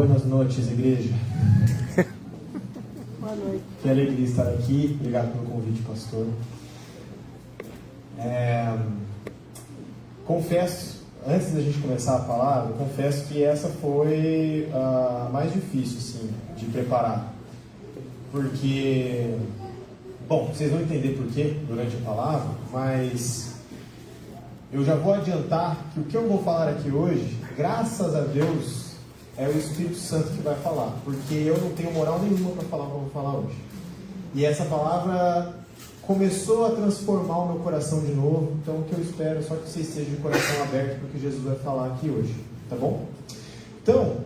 Buenas noches, igreja. Boa noite. Que alegria estar aqui. Obrigado pelo convite, pastor. Confesso, antes da gente começar a palavra, confesso que essa foi a mais difícil, assim, de preparar. Porque, bom, vocês vão entender por quê durante a palavra, mas eu já vou adiantar que o que eu vou falar aqui hoje, graças a Deus, é o Espírito Santo que vai falar, porque eu não tenho moral nenhuma para falar o que eu vou falar hoje. E essa palavra começou a transformar o meu coração de novo, então o que eu espero é só que vocês estejam de coração aberto para o que Jesus vai falar aqui hoje, tá bom? Então,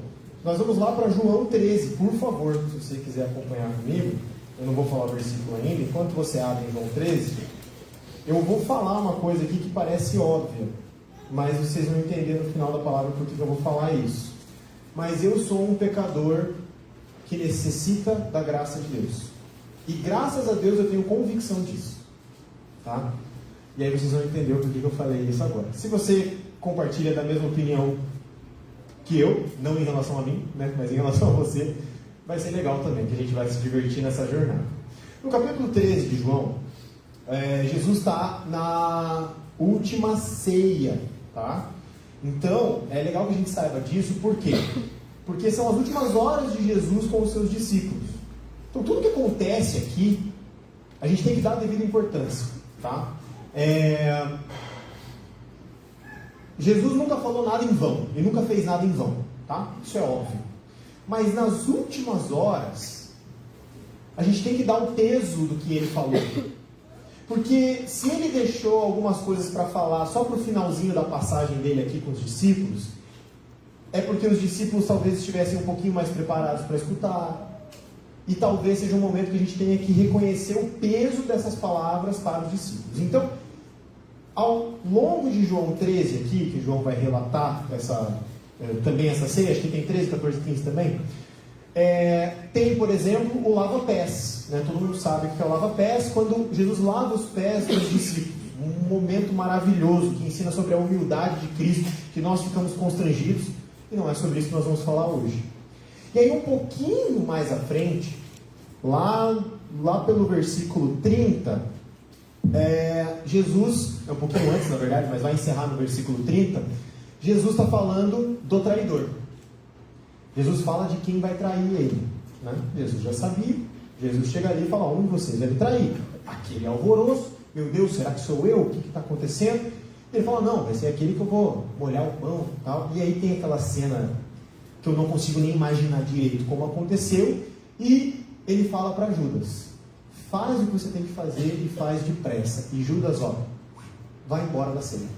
nós vamos lá para João 13, por favor, se você quiser acompanhar comigo. Eu não vou falar o versículo ainda, enquanto você abre em João 13, eu vou falar uma coisa aqui que parece óbvia, mas vocês vão entender no final da palavra por que eu vou falar isso. Mas eu sou um pecador que necessita da graça de Deus. E graças a Deus eu tenho convicção disso. Tá? E aí vocês vão entender o porquê que eu falei isso agora. Se você compartilha da mesma opinião que eu, não em relação a mim, né, mas em relação a você, vai ser legal também, que a gente vai se divertir nessa jornada. No capítulo 13 de João, Jesus está na última ceia, tá? Então, é legal que a gente saiba disso, por quê? Porque são as últimas horas de Jesus com os seus discípulos. Então, tudo que acontece aqui, a gente tem que dar a devida importância, tá? Jesus nunca falou nada em vão, ele nunca fez nada em vão, tá? Isso é óbvio. Mas nas últimas horas, a gente tem que dar o peso do que ele falou. Porque se ele deixou algumas coisas para falar só para o finalzinho da passagem dele aqui com os discípulos, é porque os discípulos talvez estivessem um pouquinho mais preparados para escutar, e talvez seja um momento que a gente tenha que reconhecer o peso dessas palavras para os discípulos. Então, ao longo de João 13 aqui, que João vai relatar também essa ceia, acho que tem 13, 14, 15 também, tem, por exemplo, o lava-pés. Né? Todo mundo sabe o que é o lava-pés, quando Jesus lava os pés dos discípulos. Um momento maravilhoso que ensina sobre a humildade de Cristo, que nós ficamos constrangidos, e não é sobre isso que nós vamos falar hoje. E aí um pouquinho mais à frente, lá pelo versículo 30, Jesus, é um pouquinho antes na verdade, mas vai encerrar no versículo 30, Jesus está falando do traidor. Jesus fala de quem vai trair ele. Né? Jesus já sabia. Jesus chega ali e fala: um de vocês vai me trair. Aquele alvoroço. Meu Deus, será que sou eu? O que está acontecendo? Ele fala: não, vai ser aquele que eu vou molhar o pão. Tal. E aí tem aquela cena que eu não consigo nem imaginar direito como aconteceu. E ele fala para Judas: faz o que você tem que fazer e faz depressa. E Judas, vai embora da ceia.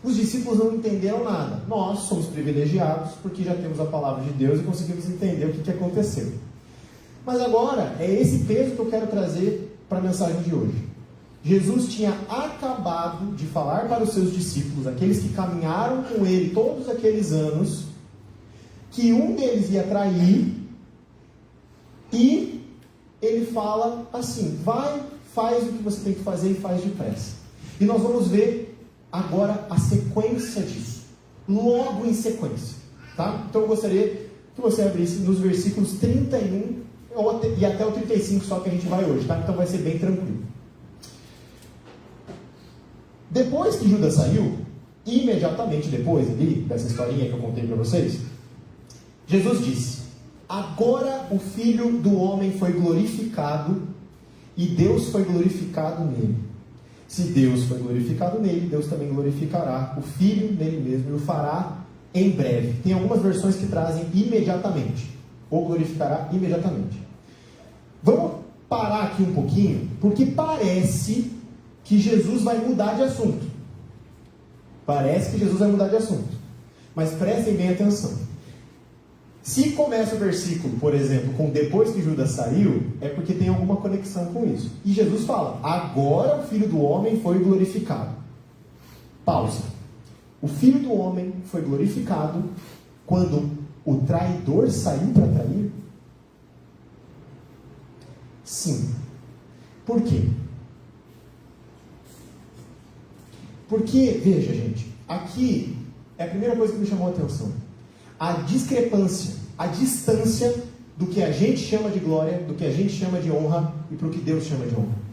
Os discípulos não entenderam nada. Nós somos privilegiados porque já temos a palavra de Deus e conseguimos entender o que aconteceu. Mas agora é esse peso que eu quero trazer para a mensagem de hoje. Jesus tinha acabado de falar para os seus discípulos, aqueles que caminharam com ele todos aqueles anos, que um deles ia trair, e ele fala assim: vai, faz o que você tem que fazer e faz depressa. E nós vamos ver agora a sequência disso, logo em sequência, tá? Então eu gostaria que você abrisse nos versículos 31 e até o 35, só que a gente vai hoje, tá? Então vai ser bem tranquilo. Depois que Judas saiu, imediatamente depois ali, dessa historinha que eu contei para vocês, Jesus disse: agora o Filho do Homem foi glorificado e Deus foi glorificado nele. Se Deus foi glorificado nele, Deus também glorificará o Filho nele mesmo e o fará em breve. Tem algumas versões que trazem imediatamente, ou glorificará imediatamente. Vamos parar aqui um pouquinho, porque parece que Jesus vai mudar de assunto. Parece que Jesus vai mudar de assunto. Mas prestem bem atenção. Se começa o versículo, por exemplo, com depois que Judas saiu, é porque tem alguma conexão com isso. E Jesus fala: agora o Filho do Homem foi glorificado. Pausa. O Filho do Homem foi glorificado quando o traidor saiu para trair? Sim. Por quê? Porque, veja gente, aqui é a primeira coisa que me chamou a atenção. a discrepância, a distância do que a gente chama de glória, do que a gente chama de honra e para o que Deus chama de honra.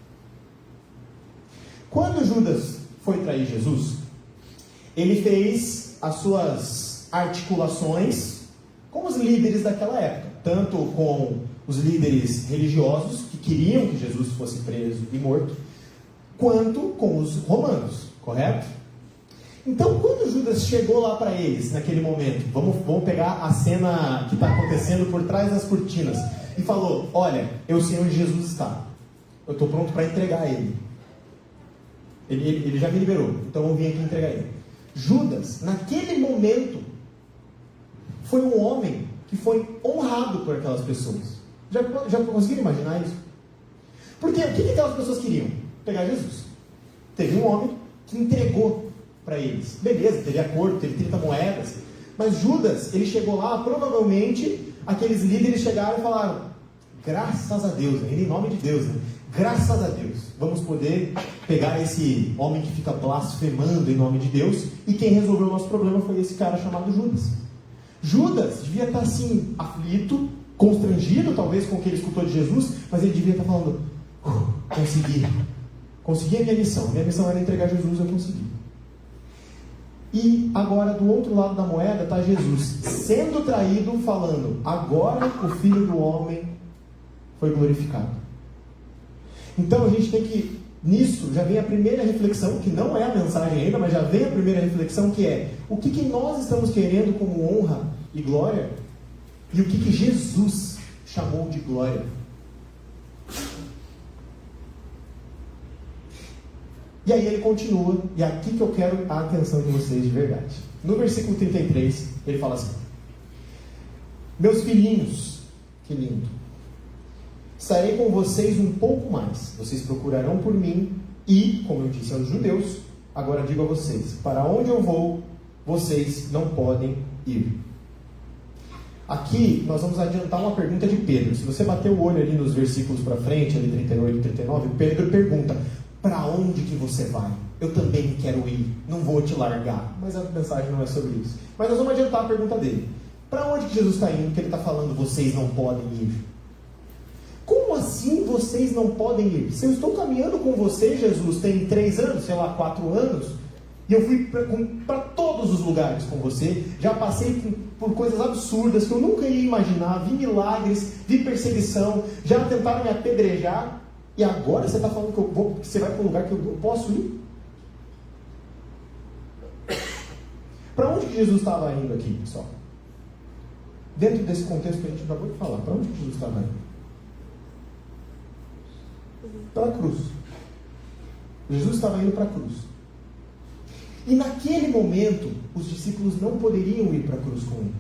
Quando Judas foi trair Jesus, ele fez as suas articulações com os líderes daquela época, tanto com os líderes religiosos que queriam que Jesus fosse preso e morto, quanto com os romanos, correto? Então, quando Judas chegou lá para eles, naquele momento, vamos pegar a cena que está acontecendo por trás das cortinas, e falou: olha, eu sei onde Jesus está, eu estou pronto para entregar ele. Ele já me liberou, então eu vim aqui entregar ele. Judas, naquele momento, foi um homem que foi honrado por aquelas pessoas. Já conseguiram imaginar isso? Porque o que aquelas pessoas queriam? Pegar Jesus. Teve um homem que entregou para eles. Beleza, teve acordo, teve 30 moedas. Mas Judas, ele chegou lá, provavelmente, aqueles líderes chegaram e falaram: graças a Deus, ainda em nome de Deus, né? Graças a Deus, vamos poder pegar esse homem que fica blasfemando em nome de Deus, e quem resolveu o nosso problema foi esse cara chamado Judas. Judas devia estar assim, aflito, constrangido talvez com o que ele escutou de Jesus, mas ele devia estar falando: consegui a minha missão era entregar Jesus, eu consegui. E agora do outro lado da moeda está Jesus sendo traído, falando: agora o Filho do Homem foi glorificado. Então a gente tem que, nisso já vem a primeira reflexão, que não é a mensagem ainda, mas já vem a primeira reflexão, que é: o que nós estamos querendo como honra e glória, e o que Jesus chamou de glória. E aí ele continua, e é aqui que eu quero a atenção de vocês de verdade. No versículo 33, ele fala assim: meus filhinhos, que lindo, estarei com vocês um pouco mais, vocês procurarão por mim, e, como eu disse aos judeus, agora digo a vocês: para onde eu vou, vocês não podem ir. Aqui nós vamos adiantar uma pergunta de Pedro. Se você bater o olho ali nos versículos para frente, ali 38 e 39, Pedro pergunta: para onde que você vai? Eu também quero ir, não vou te largar. Mas a mensagem não é sobre isso. Mas nós vamos adiantar a pergunta dele: para onde que Jesus está indo, que ele está falando vocês não podem ir? Como assim vocês não podem ir? Se eu estou caminhando com você, Jesus, tem 3 anos, sei lá, 4 anos, e eu fui para todos os lugares com você, já passei por coisas absurdas que eu nunca ia imaginar, vi milagres, vi perseguição, já tentaram me apedrejar, e agora você está falando que você vai para um lugar que eu posso ir? Para onde que Jesus estava indo aqui, pessoal? Dentro desse contexto que a gente acabou de falar, para onde que Jesus estava indo? Para a cruz. Jesus estava indo para a cruz. E naquele momento, os discípulos não poderiam ir para a cruz com ele.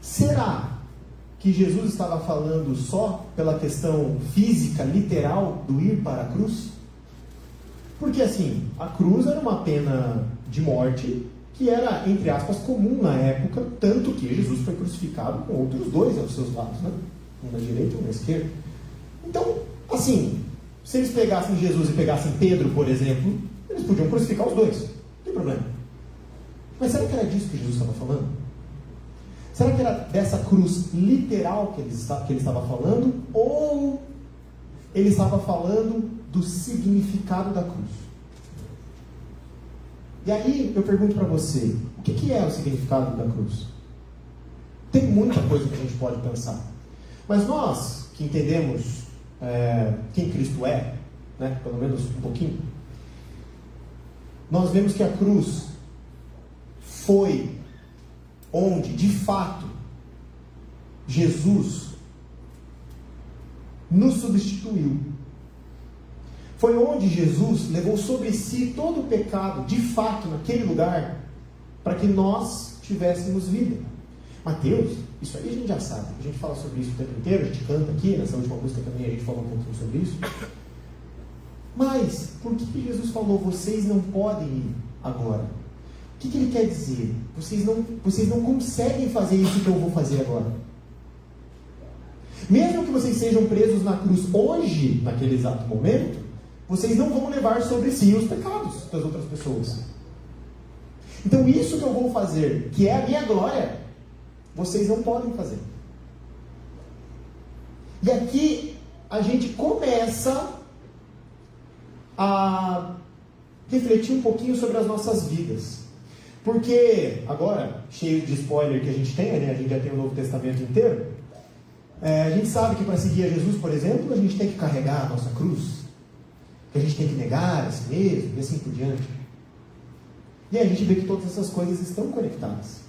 Será que Jesus estava falando só pela questão física, literal, do ir para a cruz? Porque assim, a cruz era uma pena de morte que era, entre aspas, comum na época, tanto que Jesus foi crucificado com outros 2 aos seus lados, né? Um na direita e um na esquerda. Então, assim, se eles pegassem Jesus e pegassem Pedro, por exemplo, eles podiam crucificar os 2, não tem problema. Mas será que era disso que Jesus estava falando? Será que era dessa cruz literal que ele estava falando? Ou ele estava falando do significado da cruz? E aí eu pergunto para você: o que é o significado da cruz? Tem muita coisa que a gente pode pensar. Mas nós, que entendemos quem Cristo é, né, pelo menos um pouquinho, nós vemos que a cruz foi onde, de fato, Jesus nos substituiu. Foi onde Jesus levou sobre si todo o pecado, de fato, naquele lugar, para que nós tivéssemos vida. Mateus, isso aí a gente já sabe, a gente fala sobre isso o tempo inteiro, a gente canta aqui, nessa última música também a gente falou um pouquinho sobre isso. Mas, por que Jesus falou, vocês não podem ir agora? O que ele quer dizer? Vocês não conseguem fazer isso que eu vou fazer agora. Mesmo que vocês sejam presos na cruz hoje, naquele exato momento, vocês não vão levar sobre si os pecados das outras pessoas. Então isso que eu vou fazer, que é a minha glória, vocês não podem fazer. E aqui a gente começa a refletir um pouquinho sobre as nossas vidas. Porque, agora, cheio de spoiler que a gente tem, né? A gente já tem o Novo Testamento inteiro. A gente sabe que para seguir a Jesus, por exemplo, a gente tem que carregar a nossa cruz. Que a gente tem que negar a si mesmo e assim por diante. E aí a gente vê que todas essas coisas estão conectadas.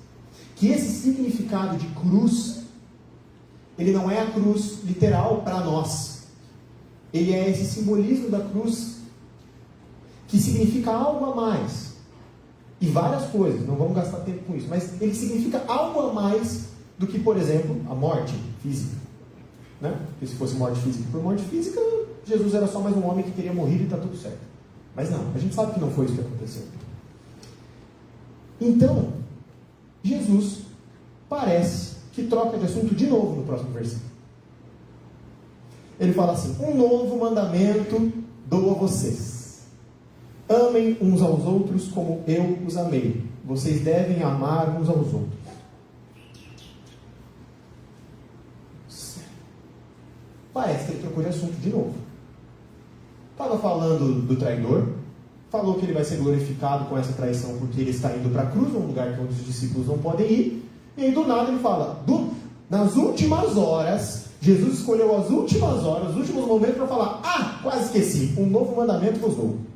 Que esse significado de cruz, ele não é a cruz literal para nós. Ele é esse simbolismo da cruz que significa algo a mais. E várias coisas, não vamos gastar tempo com isso, mas ele significa algo a mais do que, por exemplo, a morte física. Né? Porque se fosse morte física por morte física, Jesus era só mais um homem que teria morrido e está tudo certo. Mas não, a gente sabe que não foi isso que aconteceu. Então, Jesus parece que troca de assunto de novo no próximo versículo. Ele fala assim: um novo mandamento dou a vocês. Amem uns aos outros como eu os amei. Vocês devem amar uns aos outros. Parece que ele trocou de assunto de novo. Estava falando do traidor, falou que ele vai ser glorificado com essa traição porque ele está indo para a cruz, um lugar que os discípulos não podem ir. E aí do nada ele fala, nas últimas horas, Jesus escolheu as últimas horas, os últimos momentos para falar: quase esqueci, um novo mandamento vos dou.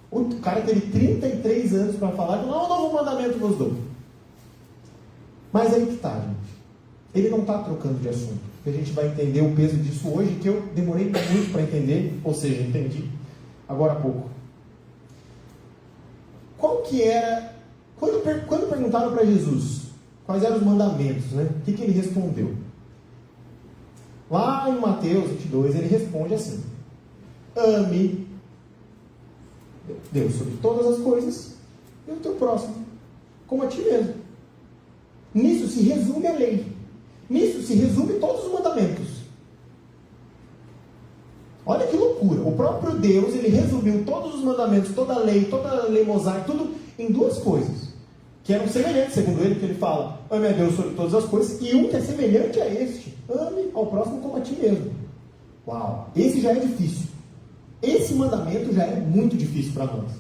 O cara teve 33 anos para falar que não é um novo mandamento vos dou. Mas aí que está, gente. Ele não está trocando de assunto. A gente vai entender o peso disso hoje, que eu demorei muito para entender, ou seja, entendi agora há pouco. Qual que era... Quando perguntaram para Jesus quais eram os mandamentos, né? O que ele respondeu? Lá em Mateus 22, ele responde assim: ame Deus sobre todas as coisas e o teu próximo como a ti mesmo. Nisso se resume a lei. Nisso se resume todos os mandamentos. Olha que loucura. O próprio Deus, ele resumiu todos os mandamentos, toda a lei mosaica, tudo em duas coisas. Que eram semelhantes, segundo ele, que ele fala: ame a Deus sobre todas as coisas, e um que é semelhante a este: ame ao próximo como a ti mesmo. Uau! Esse já é difícil. Esse mandamento já é muito difícil para nós.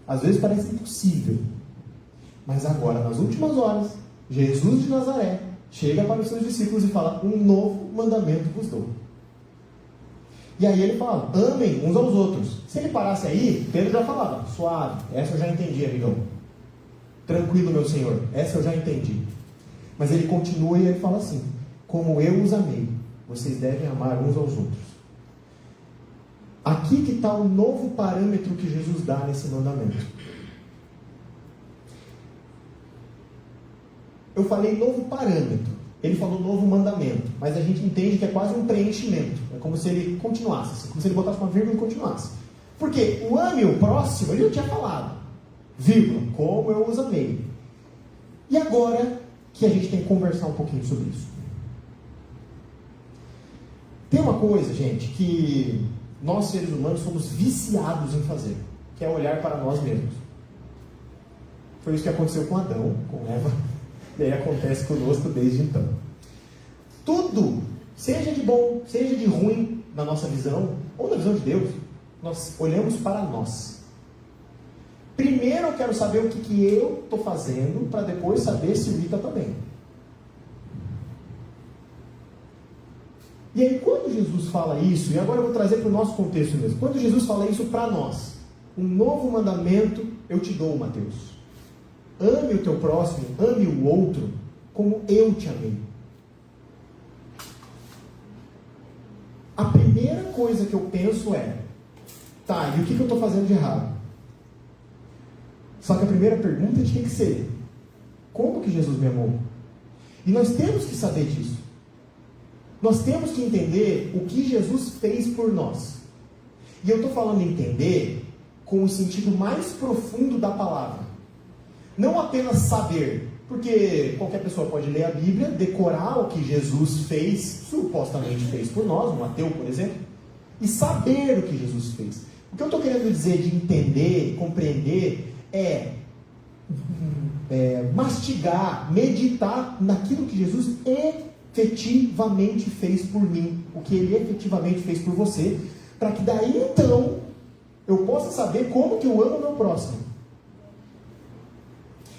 Às vezes parece impossível. Mas agora, nas últimas horas, Jesus de Nazaré chega para os seus discípulos e fala: um novo mandamento vos dou. E aí ele fala: amem uns aos outros. Se ele parasse aí, Pedro já falava: suave, essa eu já entendi, amigão. Tranquilo, meu Senhor, essa eu já entendi. Mas ele continua e ele fala assim: como eu os amei, vocês devem amar uns aos outros. Aqui que está o novo parâmetro que Jesus dá nesse mandamento. Eu falei novo parâmetro, ele falou novo mandamento, mas a gente entende que é quase um preenchimento. É como se ele continuasse, assim, como se ele botasse uma vírgula e continuasse. Porque o ame o próximo, ele já tinha falado, vírgula, como eu os amei. E agora que a gente tem que conversar um pouquinho sobre isso. Tem uma coisa, gente, que nós seres humanos somos viciados em fazer, que é olhar para nós mesmos. Foi isso que aconteceu com Adão, com Eva, e aí acontece conosco desde então. Tudo, seja de bom, seja de ruim, na nossa visão, ou na visão de Deus, nós olhamos para nós. Primeiro eu quero saber o que eu estou fazendo, para depois saber se o Rita está bem. E aí quando Jesus fala isso, e agora eu vou trazer para o nosso contexto mesmo, quando Jesus fala isso para nós, um novo mandamento eu te dou, Mateus: ame o teu próximo, ame o outro, como eu te amei. A primeira coisa que eu penso é: tá, e o que eu estou fazendo de errado? Só que a primeira pergunta tinha que ser: como que Jesus me amou? E nós temos que saber disso. Nós temos que entender o que Jesus fez por nós. E eu estou falando entender com o sentido mais profundo da palavra. Não apenas saber, porque qualquer pessoa pode ler a Bíblia, decorar o que Jesus fez, supostamente fez por nós, um ateu, por exemplo, e saber o que Jesus fez. O que eu estou querendo dizer de entender, compreender, é mastigar, meditar naquilo que Jesus efetivamente fez por mim, o que Ele efetivamente fez por você, para que daí então eu possa saber como que eu amo o meu próximo.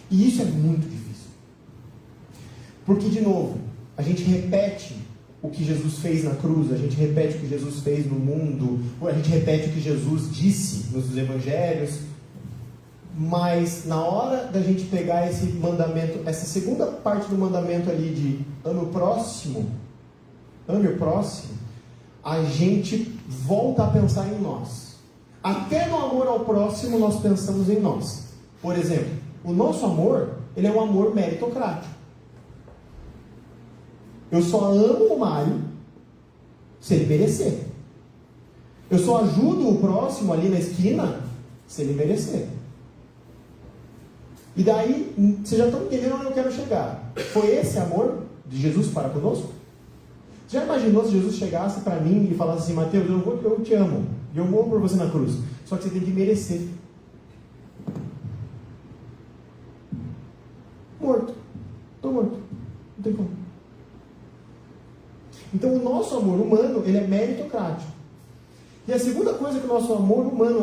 E isso é muito difícil. Porque, de novo, a gente repete o que Jesus fez na cruz, a gente repete o que Jesus fez no mundo, a gente repete o que Jesus disse nos evangelhos, mas na hora da gente pegar esse mandamento, essa segunda parte do mandamento ali de ame o próximo, a gente volta a pensar em nós. Até no amor ao próximo nós pensamos em nós. Por exemplo, o nosso amor, ele é um amor meritocrático. Eu só amo o Mário se ele merecer. Eu só ajudo o próximo ali na esquina se ele merecer. E daí, vocês já estão entendendo onde eu quero chegar. Foi esse amor de Jesus para conosco? Já imaginou se Jesus chegasse para mim e falasse assim: Mateus, eu te amo, e eu morro por você na cruz, só que você tem que merecer. Morto. Estou morto. Não tem como. Então o nosso amor humano, ele é meritocrático. E a segunda coisa que o nosso amor humano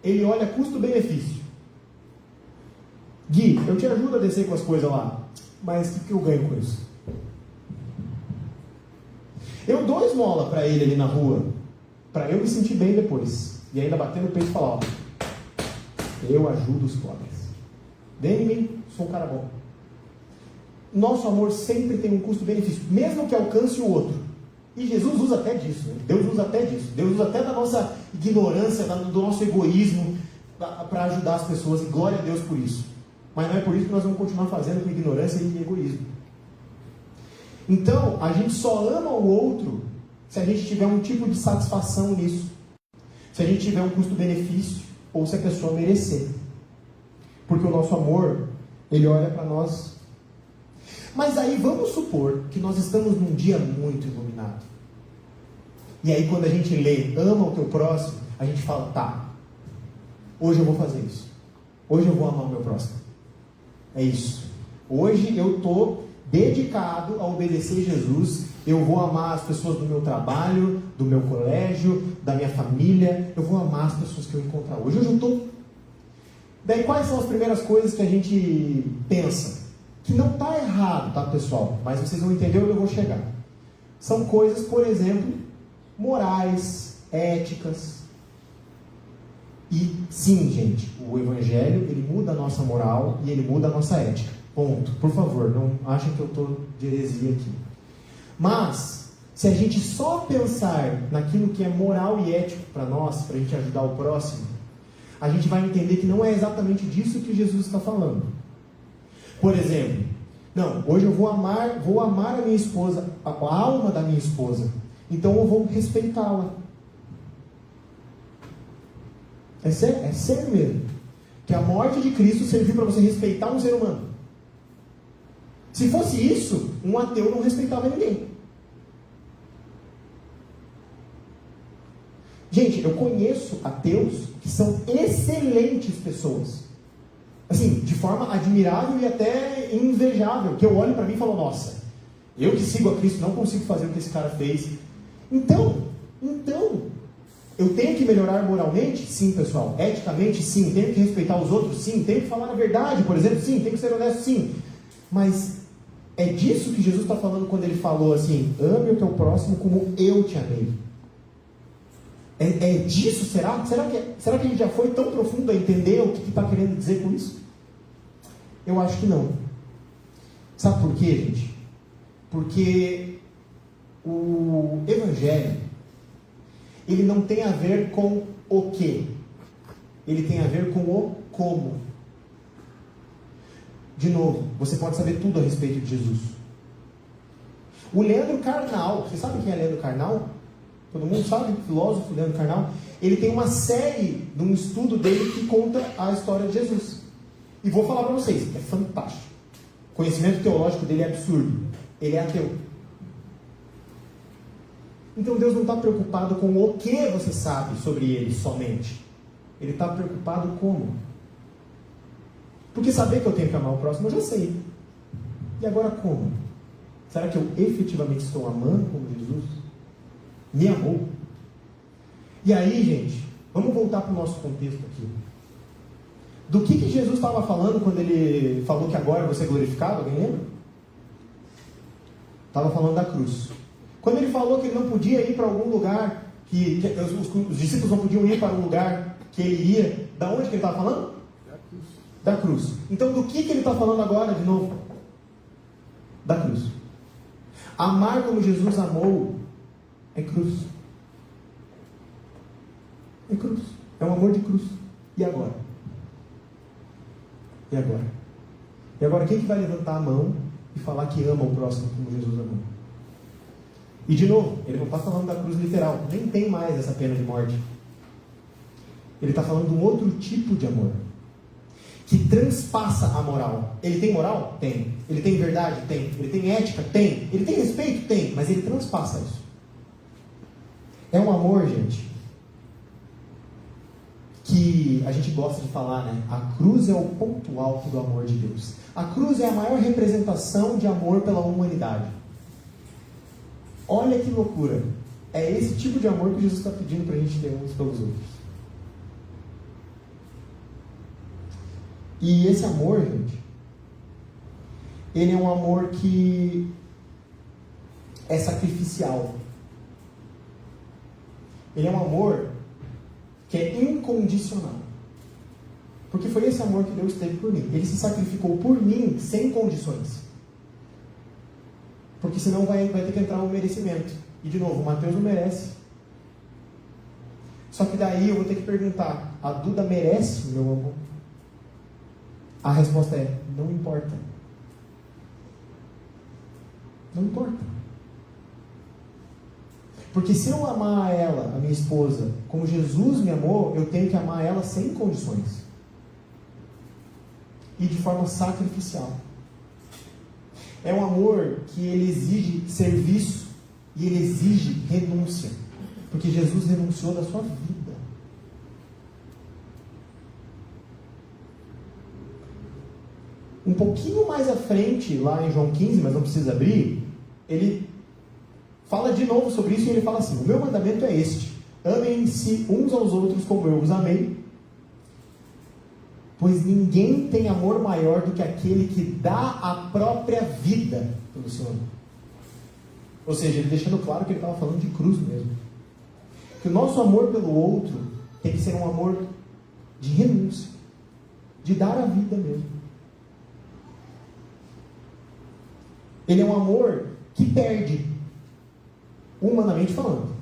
ele olha custo-benefício. Gui, eu te ajudo a descer com as coisas lá, mas o que eu ganho com isso? Eu dou esmola para ele ali na rua, para eu me sentir bem depois, e ainda bater no peito e falar: ó, eu ajudo os pobres. Dê em mim, sou um cara bom. Nosso amor sempre tem um custo-benefício, mesmo que alcance o outro. E Jesus usa até disso, né? Deus usa até disso. Deus usa até da nossa ignorância, do nosso egoísmo, para ajudar as pessoas, e glória a Deus por isso. Mas não é por isso que nós vamos continuar fazendo com ignorância e egoísmo. Então, a gente só ama o outro se a gente tiver um tipo de satisfação nisso. Se a gente tiver um custo-benefício, ou se a pessoa merecer. Porque o nosso amor, ele olha para nós. Mas aí vamos supor que nós estamos num dia muito iluminado. E aí quando a gente lê, ama o teu próximo, a gente fala: tá, hoje eu vou fazer isso. Hoje eu vou amar o meu próximo. É isso. Hoje eu estou dedicado a obedecer Jesus. Eu vou amar as pessoas do meu trabalho, do meu colégio, da minha família. Eu vou amar as pessoas que eu encontrar hoje. Hoje eu estou... Daí quais são as primeiras coisas que a gente pensa? Que não está errado, tá, pessoal? Mas vocês vão entender onde eu vou chegar. São coisas, por exemplo, morais, éticas. E sim, gente, o Evangelho, ele muda a nossa moral e ele muda a nossa ética. Ponto. Por favor, não achem que eu estou de heresia aqui. Mas, se a gente só pensar naquilo que é moral e ético para nós, para a gente ajudar o próximo, a gente vai entender que não é exatamente disso que Jesus está falando. Por exemplo, não, hoje eu vou amar a minha esposa, a alma da minha esposa, então eu vou respeitá-la. É sério mesmo. Que a morte de Cristo serviu para você respeitar um ser humano. Se fosse isso, um ateu não respeitava ninguém. Gente, eu conheço ateus que são excelentes pessoas. Assim, de forma admirável e até invejável. Que eu olho para mim e falo: nossa, eu que sigo a Cristo não consigo fazer o que esse cara fez. Então, eu tenho que melhorar moralmente? Sim, pessoal. Eticamente? Sim. Tenho que respeitar os outros? Sim. Tenho que falar a verdade, por exemplo? Sim. Tenho que ser honesto? Sim. Mas é disso que Jesus está falando quando ele falou assim: ame o teu próximo como eu te amei. É disso? Será que a gente já foi tão profundo a entender o que está querendo dizer com isso? Eu acho que não. Sabe por quê, gente? Porque o Evangelho, ele não tem a ver com o que. Ele tem a ver com o como. De novo, você pode saber tudo a respeito de Jesus. O Leandro Carnal, vocês sabem quem é Leandro Carnal? Todo mundo sabe, filósofo Leandro Carnal. Ele tem uma série de um estudo dele que conta a história de Jesus. E vou falar para vocês, é fantástico. O conhecimento teológico dele é absurdo. Ele é ateu. Então Deus não está preocupado com o que você sabe sobre ele somente. Ele está preocupado como. Porque saber que eu tenho que amar o próximo, eu já sei. E agora como? Será que eu efetivamente estou amando como Jesus me amou? E aí, gente, vamos voltar para o nosso contexto aqui. Do que Jesus estava falando quando ele falou que agora você é glorificado? Alguém lembra? Estava falando da cruz. Quando ele falou que ele não podia ir para algum lugar, que os discípulos não podiam ir para um lugar que ele ia, da onde que ele estava falando? Da cruz. Então, do que ele está falando agora, de novo? Da cruz. Amar como Jesus amou é cruz. É cruz. É um amor de cruz. E agora? E agora? E agora quem que vai levantar a mão e falar que ama o próximo como Jesus amou? E de novo, ele não está falando da cruz literal. Nem tem mais essa pena de morte. Ele está falando de um outro tipo de amor. Que transpassa a moral. Ele tem moral? Tem. Ele tem verdade? Tem. Ele tem ética? Tem. Ele tem respeito? Tem. Mas ele transpassa isso. É um amor, gente, que a gente gosta de falar, né? A cruz é o ponto alto do amor de Deus. A cruz é a maior representação de amor pela humanidade. Olha que loucura. É esse tipo de amor que Jesus está pedindo para a gente ter uns pelos outros. E esse amor, gente, ele é um amor que é sacrificial. Ele é um amor que é incondicional. Porque foi esse amor que Deus teve por mim. Ele se sacrificou por mim sem condições. Porque senão vai ter que entrar um merecimento. E de novo, o Mateus não merece. Só que daí eu vou ter que perguntar, a Duda merece o meu amor? A resposta é, não importa. Não importa. Porque se eu amar ela, a minha esposa, como Jesus me amou, eu tenho que amar ela sem condições. E de forma sacrificial. É um amor que ele exige serviço e ele exige renúncia. Porque Jesus renunciou da sua vida. Um pouquinho mais à frente, lá em João 15, mas não precisa abrir, ele fala de novo sobre isso e ele fala assim: o meu mandamento é este: amem-se uns aos outros como eu os amei, pois ninguém tem amor maior do que aquele que dá a própria vida pelo seu amor. Ou seja, ele deixando claro que ele estava falando de cruz mesmo. Que o nosso amor pelo outro tem que ser um amor de renúncia, de dar a vida mesmo. Ele é um amor que perde, humanamente falando.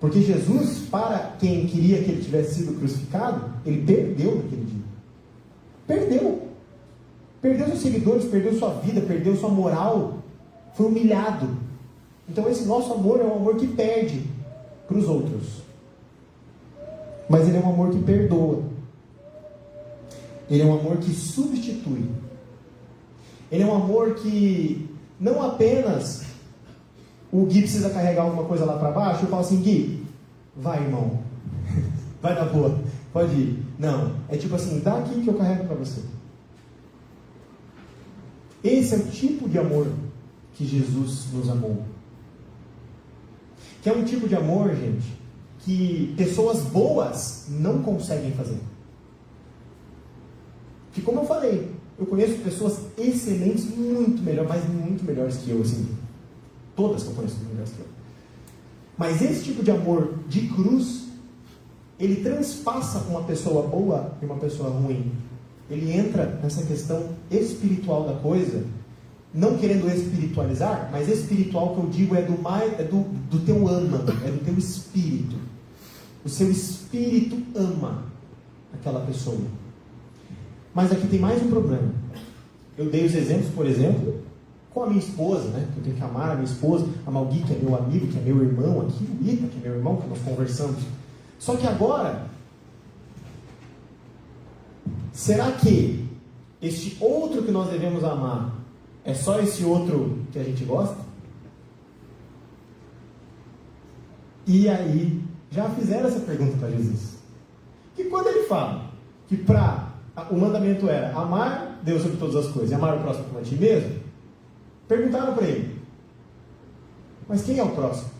Porque Jesus, para quem queria que ele tivesse sido crucificado, ele perdeu naquele dia. Perdeu. Perdeu seus seguidores, perdeu sua vida, perdeu sua moral. Foi humilhado. Então esse nosso amor é um amor que perde para os outros. Mas ele é um amor que perdoa. Ele é um amor que substitui. Ele é um amor que não apenas o Gui precisa carregar alguma coisa lá para baixo, eu falo assim: Gui, vai, irmão, vai na boa, pode ir. Não, é tipo assim, dá aqui que eu carrego para você. Esse é o tipo de amor que Jesus nos amou. Que é um tipo de amor, gente, que pessoas boas não conseguem fazer. Que, como eu falei, eu conheço pessoas excelentes, muito melhores, mas muito melhores que eu, assim. Todas que eu conheço muito melhores que eu. Mas esse tipo de amor de cruz, ele transpassa uma pessoa boa e uma pessoa ruim. Ele entra nessa questão espiritual da coisa, não querendo espiritualizar, mas espiritual que eu digo é do teu âmago, é do teu espírito. O seu espírito ama aquela pessoa. Mas aqui tem mais um problema. Eu dei os exemplos, por exemplo, com a minha esposa, né? Que eu tenho que amar a minha esposa, amar o Gui, que é meu amigo, que é meu irmão aqui, o Ita, que é meu irmão, que nós conversamos. Só que agora, será que este outro que nós devemos amar é só esse outro que a gente gosta? E aí, já fizeram essa pergunta para Jesus. Que quando ele fala que para o mandamento era amar Deus sobre todas as coisas e amar o próximo como a ti mesmo, perguntaram para ele, mas quem é o próximo?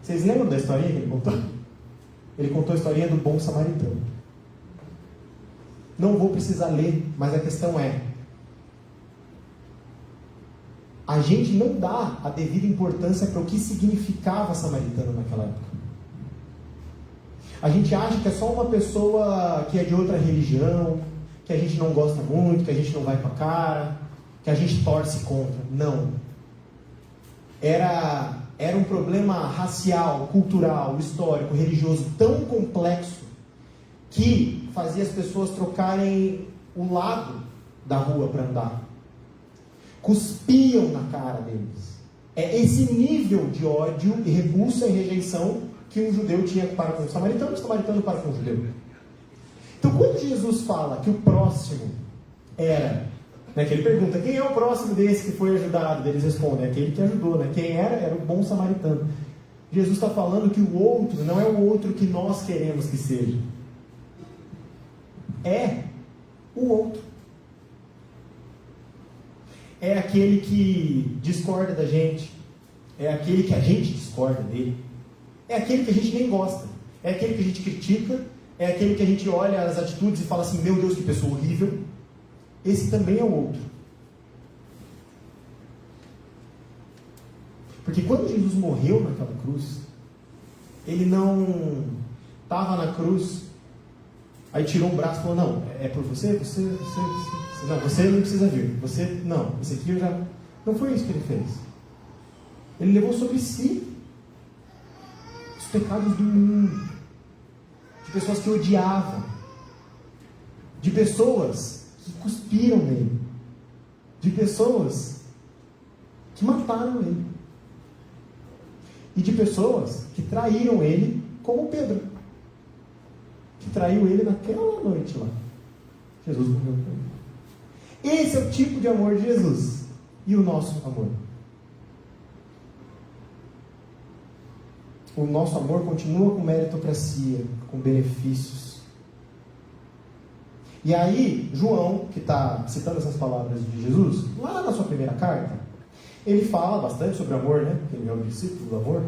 Vocês lembram da historinha que ele contou? Ele contou a historinha do bom samaritano. Não vou precisar ler, mas a questão é, a gente não dá a devida importância para o que significava samaritano naquela época. A gente acha que é só uma pessoa que é de outra religião, que a gente não gosta muito, que a gente não vai com a cara, que a gente torce contra. Não. Era um problema racial, cultural, histórico, religioso tão complexo que fazia as pessoas trocarem o lado da rua para andar. Cuspiam na cara deles. É esse nível de ódio e repulsa e rejeição que um judeu tinha para com o samaritano, e o samaritano para com o judeu. Então, quando Jesus fala que o próximo era, né, que ele pergunta, quem é o próximo desse que foi ajudado? Eles respondem, aquele que ajudou, né? Quem era o bom samaritano. Jesus está falando que o outro não é o outro que nós queremos que seja. É o outro. É aquele que discorda da gente. É aquele que a gente discorda dele. É aquele que a gente nem gosta. É aquele que a gente critica. É aquele que a gente olha as atitudes e fala assim, meu Deus, que pessoa horrível. Esse também é o outro. Porque quando Jesus morreu naquela cruz, ele não estava na cruz, aí tirou um braço e falou, não, é por você, você, não, você não precisa vir, você, não, esse aqui eu já... Não foi isso que ele fez. Ele levou sobre si os pecados do mundo, de pessoas que odiavam, de pessoas que cuspiram nele, de pessoas que mataram ele, e de pessoas que traíram ele, como Pedro, que traiu ele naquela noite lá. Jesus morreu por ele. Esse é o tipo de amor de Jesus e o nosso amor. O nosso amor continua com meritocracia, com benefícios. E aí, João, que está citando essas palavras de Jesus, lá na sua primeira carta, ele fala bastante sobre amor, né? Ele é o discípulo do amor.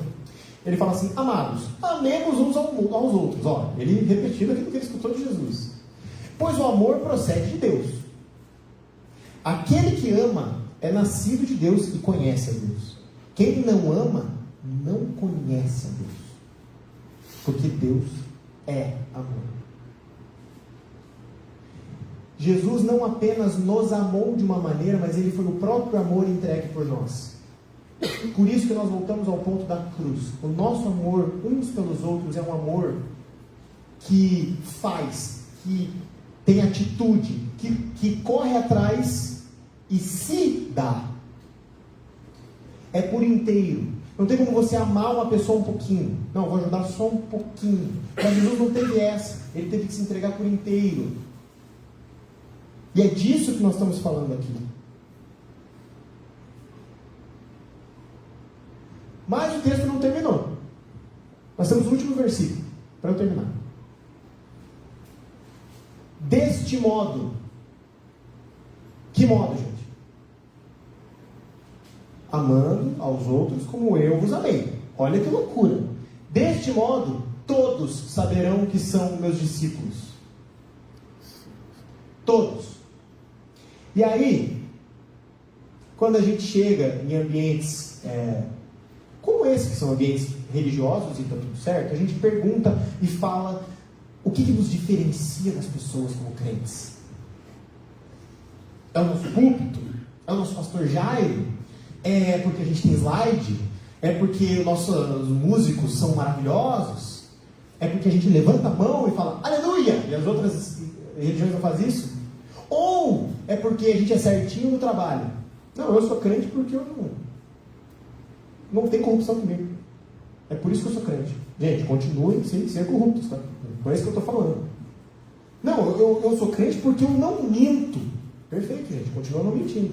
Ele fala assim, amados, amemos uns aos outros. Ó, ele repetindo aquilo que ele escutou de Jesus. Pois o amor procede de Deus. Aquele que ama é nascido de Deus e conhece a Deus. Quem não ama, não conhece a Deus. Porque Deus é amor. Jesus não apenas nos amou de uma maneira, mas ele foi o próprio amor entregue por nós. Por isso que nós voltamos ao ponto da cruz. O nosso amor uns pelos outros é um amor que faz, que tem atitude, que corre atrás e se dá. É por inteiro. Não tem como você amar uma pessoa um pouquinho. Não, vou ajudar só um pouquinho. Mas Jesus não teve essa. Ele teve que se entregar por inteiro. E é disso que nós estamos falando aqui. Mas o texto não terminou. Nós temos o último versículo, para eu terminar. Deste modo. Que modo, gente? Amando aos outros como eu vos amei. Olha que loucura. Deste modo, todos saberão que são meus discípulos. Todos. E aí, quando a gente chega em ambientes como esse, que são ambientes religiosos e está tudo certo, a gente pergunta e fala o que nos diferencia das pessoas como crentes. É o nosso púlpito? É o nosso pastor Jairo? É porque a gente tem slide? É porque nossos músicos são maravilhosos? É porque a gente levanta a mão e fala aleluia! E as outras religiões não fazem isso? Ou é porque a gente é certinho no trabalho? Não, eu sou crente porque eu não tem corrupção comigo. É por isso que eu sou crente. Gente, continuem sem ser corruptos, tá? Não é isso que eu estou falando. Não, eu sou crente porque eu não minto. Perfeito, gente, continua não mentindo.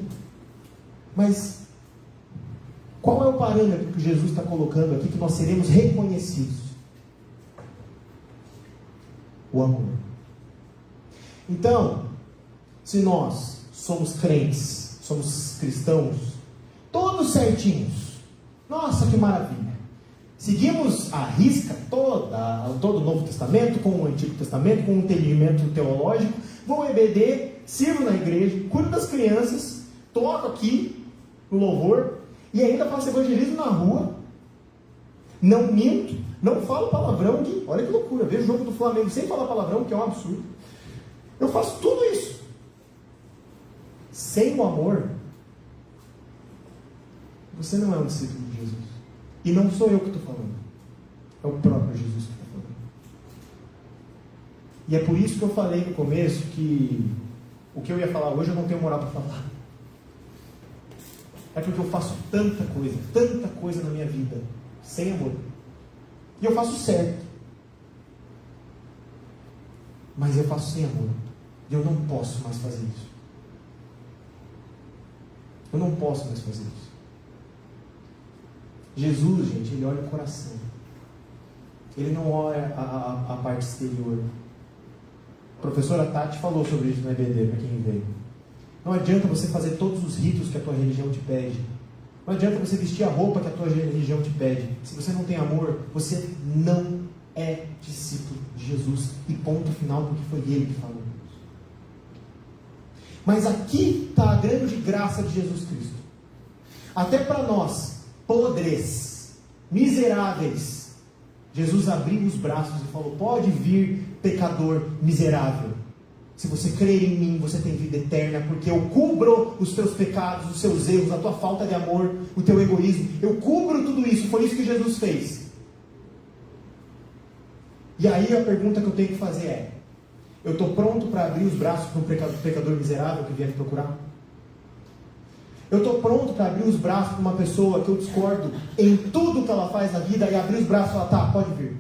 Mas qual é o parâmetro que Jesus está colocando aqui que nós seremos reconhecidos? O amor. Então, se nós somos crentes, somos cristãos, todos certinhos, nossa, que maravilha! Seguimos à risca todo o Novo Testamento, com o Antigo Testamento, com o entendimento teológico, vou ao EBD, sirvo na igreja, cuido das crianças, toco aqui no louvor, e ainda faço evangelismo na rua, não minto, não falo palavrão, olha que loucura, vejo o jogo do Flamengo sem falar palavrão, que é um absurdo. Eu faço tudo isso. Sem o amor, você não é um discípulo de Jesus. E não sou eu que estou falando. É o próprio Jesus que está falando. E é por isso que eu falei no começo que o que eu ia falar hoje eu não tenho moral para falar. É porque eu faço tanta coisa na minha vida sem amor. E eu faço certo. Mas eu faço sem amor. E eu não posso mais fazer isso. Eu não posso mais fazer isso. Jesus, gente, ele olha o coração. Ele não olha a parte exterior. A professora Tati falou sobre isso no EBD, para quem veio. Não adianta você fazer todos os ritos que a tua religião te pede. Não adianta você vestir a roupa que a tua religião te pede. Se você não tem amor, você não é discípulo de Jesus. E ponto final, porque foi ele que falou isso. Mas aqui está a grande graça de Jesus Cristo. Até para nós, podres, miseráveis, Jesus abriu os braços e falou: pode vir, pecador miserável. Se você crer em mim, você tem vida eterna, porque eu cubro os teus pecados, os seus erros, a tua falta de amor, o teu egoísmo. Eu cubro tudo isso. Foi isso que Jesus fez. E aí a pergunta que eu tenho que fazer é: eu estou pronto para abrir os braços para um pecador miserável que vier me procurar? Eu estou pronto para abrir os braços para uma pessoa que eu discordo em tudo que ela faz na vida e abrir os braços e falar: tá, pode vir.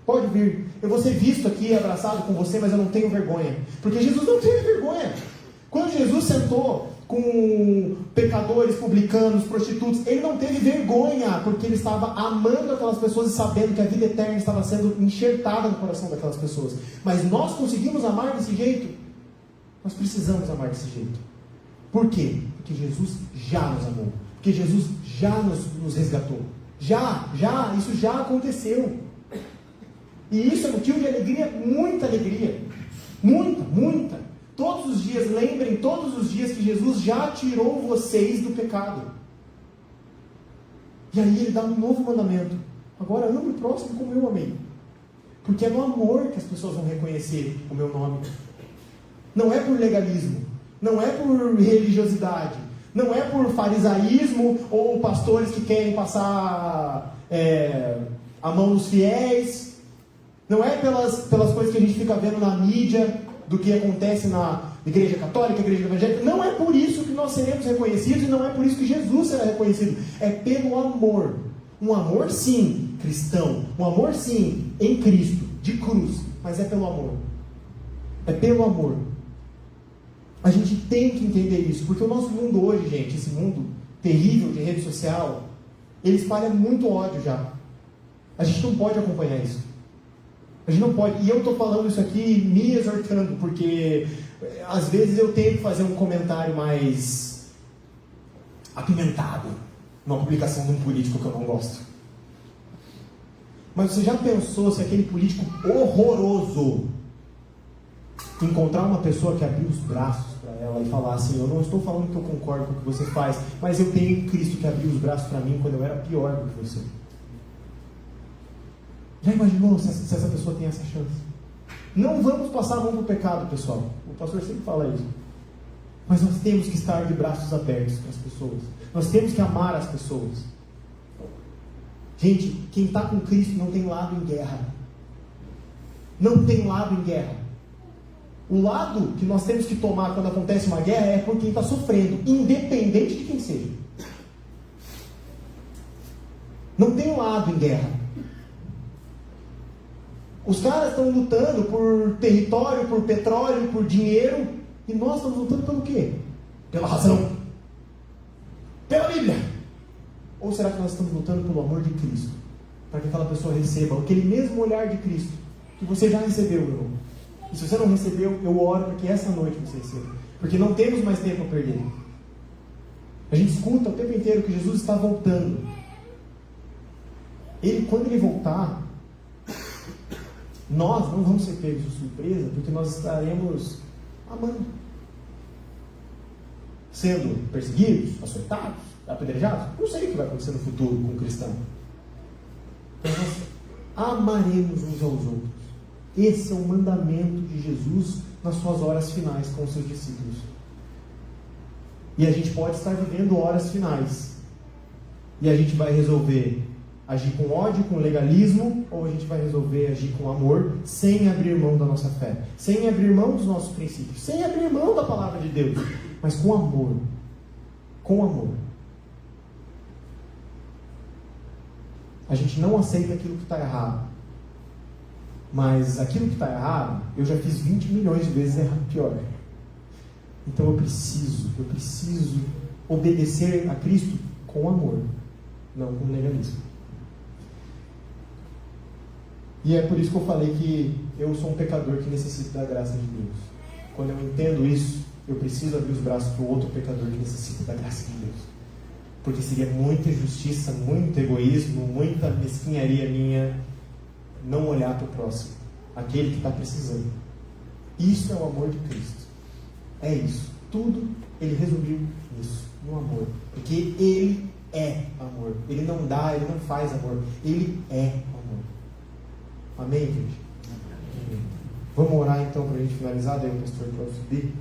Pode vir. Eu vou ser visto aqui, abraçado com você, mas eu não tenho vergonha. Porque Jesus não teve vergonha. Quando Jesus sentou com pecadores, publicanos, prostitutos, ele não teve vergonha, porque ele estava amando aquelas pessoas e sabendo que a vida eterna estava sendo enxertada no coração daquelas pessoas. Mas nós conseguimos amar desse jeito? Nós precisamos amar desse jeito. Por quê? Porque Jesus já nos amou. Porque Jesus já nos resgatou. Isso já aconteceu. E isso é motivo de alegria, muita alegria. Muita. Todos os dias, lembrem todos os dias que Jesus já tirou vocês do pecado. E aí ele dá um novo mandamento. Agora ame o próximo como eu amei. Porque é no amor que as pessoas vão reconhecer o meu nome. Não é por legalismo. Não é por religiosidade. Não é por farisaísmo ou pastores que querem passar a mão nos fiéis. Não é pelas coisas que a gente fica vendo na mídia, do que acontece na igreja católica, igreja evangélica. Não é por isso que nós seremos reconhecidos e não é por isso que Jesus será reconhecido. É pelo amor. Um amor, sim, cristão. Um amor, sim, em Cristo, de cruz. Mas é pelo amor. É pelo amor. A gente tem que entender isso, porque o nosso mundo hoje, gente, esse mundo terrível de rede social, ele espalha muito ódio já. A gente não pode acompanhar isso. A gente não pode. E eu estou falando isso aqui me exortando, porque às vezes eu tenho que fazer um comentário mais apimentado numa publicação de um político que eu não gosto. Mas você já pensou se aquele político horroroso encontrar uma pessoa que abriu os braços para ela e falar assim: eu não estou falando que eu concordo com o que você faz, mas eu tenho em Cristo que abriu os braços para mim quando eu era pior do que você. Já imaginou se essa pessoa tem essa chance? Não vamos passar a mão para o pecado, pessoal. O pastor sempre fala isso. Mas nós temos que estar de braços abertos para as pessoas. Nós temos que amar as pessoas. Gente, quem está com Cristo não tem lado em guerra. Não tem lado em guerra. O lado que nós temos que tomar quando acontece uma guerra é por quem está sofrendo, independente de quem seja. Não tem lado em guerra. Os caras estão lutando por território, por petróleo, por dinheiro, e nós estamos lutando pelo quê? Pela razão. Pela Bíblia. Ou será que nós estamos lutando pelo amor de Cristo? Para que aquela pessoa receba aquele mesmo olhar de Cristo que você já recebeu, meu irmão. E se você não recebeu, eu oro para que essa noite você receba. Porque não temos mais tempo a perder. A gente escuta o tempo inteiro que Jesus está voltando. Quando Ele voltar, nós não vamos ser pegos de surpresa, porque nós estaremos amando. Sendo perseguidos, açoitados, apedrejados. Não sei o que vai acontecer no futuro com o cristão. Então nós amaremos uns aos outros. Esse é o mandamento de Jesus nas suas horas finais com os seus discípulos. E a gente pode estar vivendo horas finais. E a gente vai resolver agir com ódio, com legalismo, ou a gente vai resolver agir com amor, sem abrir mão da nossa fé, sem abrir mão dos nossos princípios, sem abrir mão da palavra de Deus, mas com amor. Com amor. A gente não aceita aquilo que está errado. Mas aquilo que está errado, eu já fiz 20 milhões de vezes errado, pior. Então eu preciso obedecer a Cristo com amor, não com legalismo. E é por isso que eu falei que eu sou um pecador que necessita da graça de Deus. Quando eu entendo isso, eu preciso abrir os braços para o outro pecador que necessita da graça de Deus. Porque seria muita injustiça, muito egoísmo, muita mesquinharia minha não olhar para o próximo, aquele que está precisando. Isso é o amor de Cristo. É isso. Tudo Ele resumiu nisso, no amor. Porque Ele é amor. Ele não dá, Ele não faz amor. Ele é amor. Amém, gente? Amém. Vamos orar então para a gente finalizar, daí o pastor pode subir.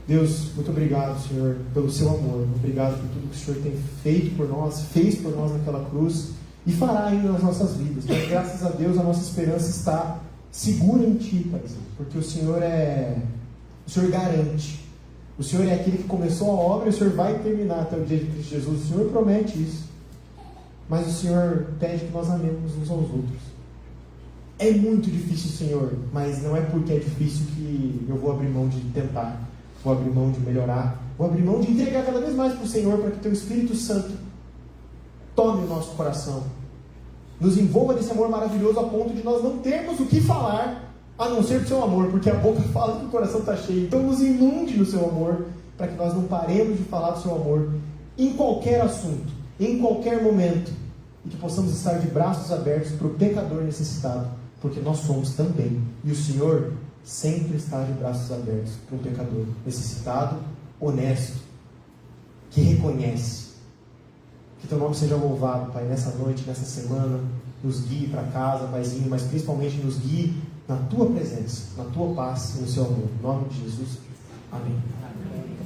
Deus, muito obrigado, Senhor, pelo seu amor. Obrigado por tudo que o Senhor tem feito por nós, fez por nós naquela cruz e fará ainda nas nossas vidas. Mas graças a Deus a nossa esperança está segura em Ti, Paizinho, porque o Senhor garante. O Senhor é aquele que começou a obra e o Senhor vai terminar até o dia de Cristo Jesus. O Senhor promete isso. Mas o Senhor pede que nós amemos uns aos outros. É muito difícil, Senhor, mas não é porque é difícil que eu vou abrir mão de tentar, vou abrir mão de melhorar, vou abrir mão de entregar cada vez mais para o Senhor, para que o Teu Espírito Santo tome o nosso coração, nos envolva nesse amor maravilhoso a ponto de nós não termos o que falar, a não ser do Seu amor, porque a boca fala que o coração está cheio. Então nos inunde no Seu amor, para que nós não paremos de falar do Seu amor, em qualquer assunto, em qualquer momento, e que possamos estar de braços abertos para o pecador necessitado, porque nós somos também, e o Senhor sempre está de braços abertos para um pecador necessitado, honesto, que reconhece. Que Teu nome seja louvado, Pai, nessa noite, nessa semana. Nos guie para casa, Paizinho, mas principalmente nos guie na Tua presença, na Tua paz e no Seu amor. Em nome de Jesus. Amém. Amém.